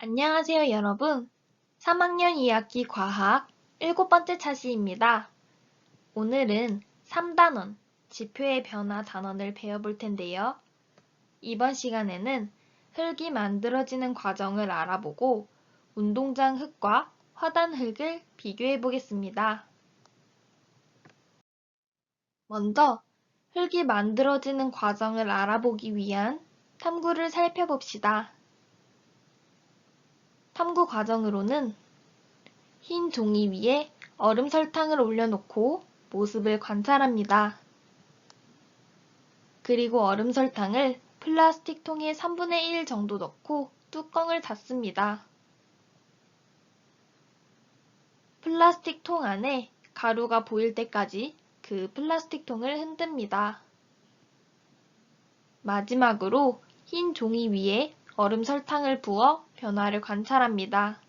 안녕하세요, 여러분. 3학년 2학기 과학 7번째 차시입니다. 오늘은 3단원, 지표의 변화 단원을 배워볼 텐데요. 이번 시간에는 흙이 만들어지는 과정을 알아보고 운동장 흙과 화단 흙을 비교해 보겠습니다. 먼저 흙이 만들어지는 과정을 알아보기 위한 탐구를 살펴봅시다. 탐구 과정으로는 흰 종이 위에 얼음 설탕을 올려놓고 모습을 관찰합니다. 그리고 얼음 설탕을 플라스틱 통에 3분의 1 정도 넣고 뚜껑을 닫습니다. 플라스틱 통 안에 가루가 보일 때까지 그 플라스틱 통을 흔듭니다. 마지막으로 흰 종이 위에 얼음 설탕을 부어 변화를 관찰합니다.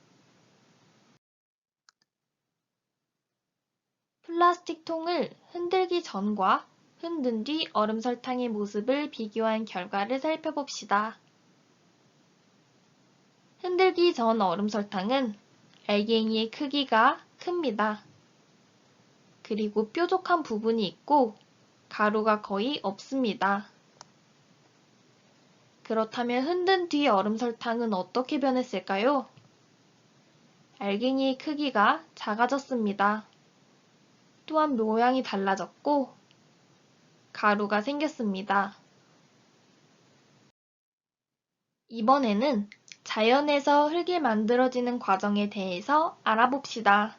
플라스틱 통을 흔들기 전과 흔든 뒤 얼음 설탕의 모습을 비교한 결과를 살펴봅시다. 흔들기 전 얼음 설탕은 알갱이의 크기가 큽니다. 그리고 뾰족한 부분이 있고 가루가 거의 없습니다. 그렇다면 흔든 뒤 얼음 설탕은 어떻게 변했을까요? 알갱이의 크기가 작아졌습니다. 또한 모양이 달라졌고 가루가 생겼습니다. 이번에는 자연에서 흙이 만들어지는 과정에 대해서 알아봅시다.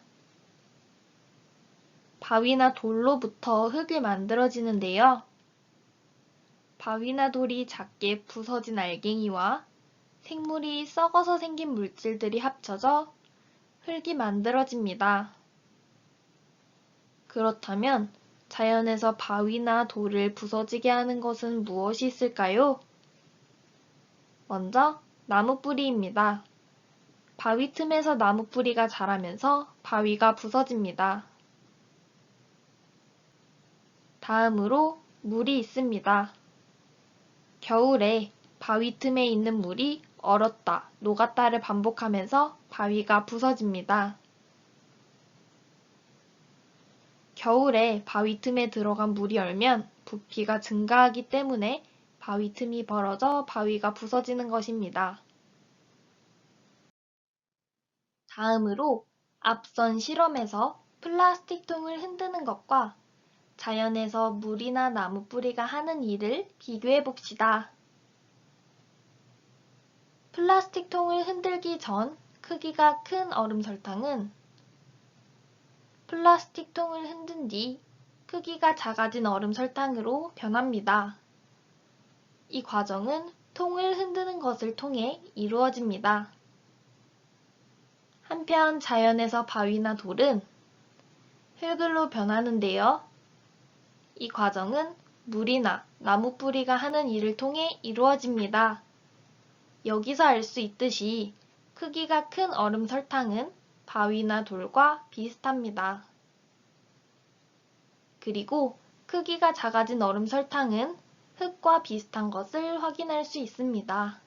바위나 돌로부터 흙이 만들어지는데요. 바위나 돌이 작게 부서진 알갱이와 생물이 썩어서 생긴 물질들이 합쳐져 흙이 만들어집니다. 그렇다면 자연에서 바위나 돌을 부서지게 하는 것은 무엇이 있을까요? 먼저 나무 뿌리입니다. 바위 틈에서 나무 뿌리가 자라면서 바위가 부서집니다. 다음으로 물이 있습니다. 겨울에 바위 틈에 있는 물이 얼었다, 녹았다를 반복하면서 바위가 부서집니다. 겨울에 바위 틈에 들어간 물이 얼면 부피가 증가하기 때문에 바위 틈이 벌어져 바위가 부서지는 것입니다. 다음으로 앞선 실험에서 플라스틱 통을 흔드는 것과 자연에서 물이나 나무 뿌리가 하는 일을 비교해 봅시다. 플라스틱 통을 흔들기 전 크기가 큰 얼음 설탕은 플라스틱 통을 흔든 뒤 크기가 작아진 얼음 설탕으로 변합니다. 이 과정은 통을 흔드는 것을 통해 이루어집니다. 한편 자연에서 바위나 돌은 흙으로 변하는데요. 이 과정은 물이나 나무 뿌리가 하는 일을 통해 이루어집니다. 여기서 알 수 있듯이 크기가 큰 얼음 설탕은 바위나 돌과 비슷합니다. 그리고 크기가 작아진 얼음 설탕은 흙과 비슷한 것을 확인할 수 있습니다.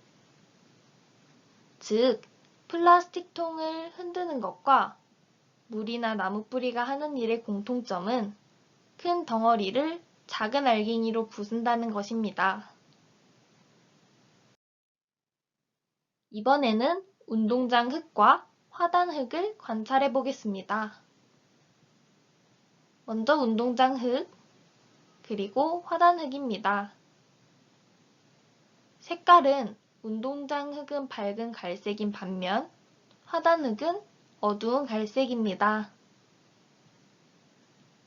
즉, 플라스틱 통을 흔드는 것과 물이나 나무 뿌리가 하는 일의 공통점은 큰 덩어리를 작은 알갱이로 부순다는 것입니다. 이번에는 운동장 흙과 화단 흙을 관찰해 보겠습니다. 먼저 운동장 흙, 그리고 화단 흙입니다. 색깔은 운동장 흙은 밝은 갈색인 반면 화단 흙은 어두운 갈색입니다.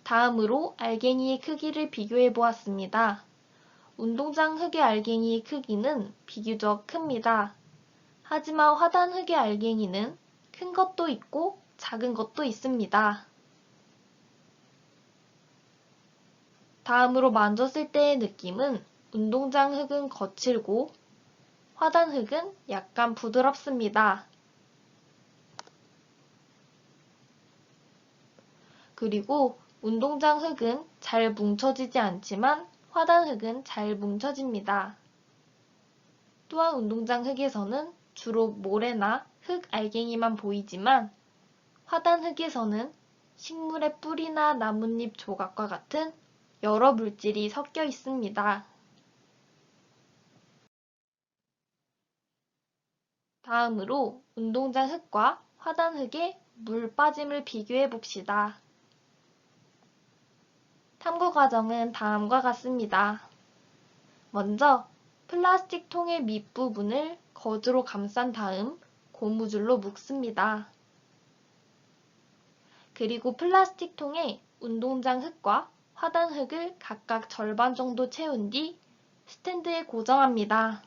다음으로 알갱이의 크기를 비교해 보았습니다. 운동장 흙의 알갱이의 크기는 비교적 큽니다. 하지만 화단 흙의 알갱이는 큰 것도 있고 작은 것도 있습니다. 다음으로 만졌을 때의 느낌은 운동장 흙은 거칠고 화단 흙은 약간 부드럽습니다. 그리고 운동장 흙은 잘 뭉쳐지지 않지만 화단 흙은 잘 뭉쳐집니다. 또한 운동장 흙에서는 주로 모래나 흙 알갱이만 보이지만 화단 흙에서는 식물의 뿌리나 나뭇잎 조각과 같은 여러 물질이 섞여 있습니다. 다음으로 운동장 흙과 화단 흙의 물 빠짐을 비교해 봅시다. 탐구 과정은 다음과 같습니다. 먼저 플라스틱 통의 밑부분을 거즈로 감싼 다음 고무줄로 묶습니다. 그리고 플라스틱 통에 운동장 흙과 화단 흙을 각각 절반 정도 채운 뒤 스탠드에 고정합니다.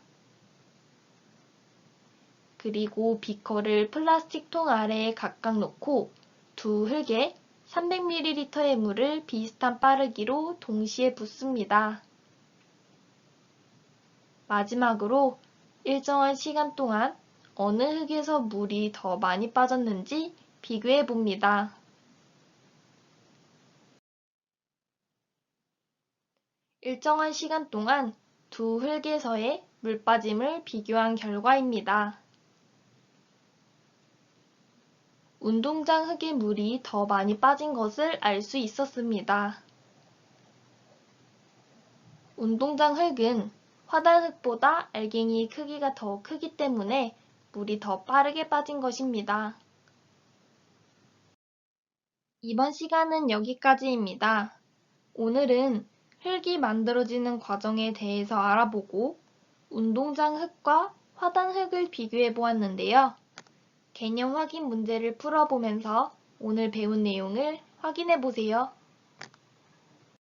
그리고 비커를 플라스틱 통 아래에 각각 놓고 두 흙에 300ml의 물을 비슷한 빠르기로 동시에 붓습니다. 마지막으로 일정한 시간 동안 어느 흙에서 물이 더 많이 빠졌는지 비교해 봅니다. 일정한 시간 동안 두 흙에서의 물 빠짐을 비교한 결과입니다. 운동장 흙의 물이 더 많이 빠진 것을 알 수 있었습니다. 운동장 흙은 화단 흙보다 알갱이 크기가 더 크기 때문에 물이 더 빠르게 빠진 것입니다. 이번 시간은 여기까지입니다. 오늘은 흙이 만들어지는 과정에 대해서 알아보고 운동장 흙과 화단 흙을 비교해 보았는데요. 개념 확인 문제를 풀어보면서 오늘 배운 내용을 확인해 보세요.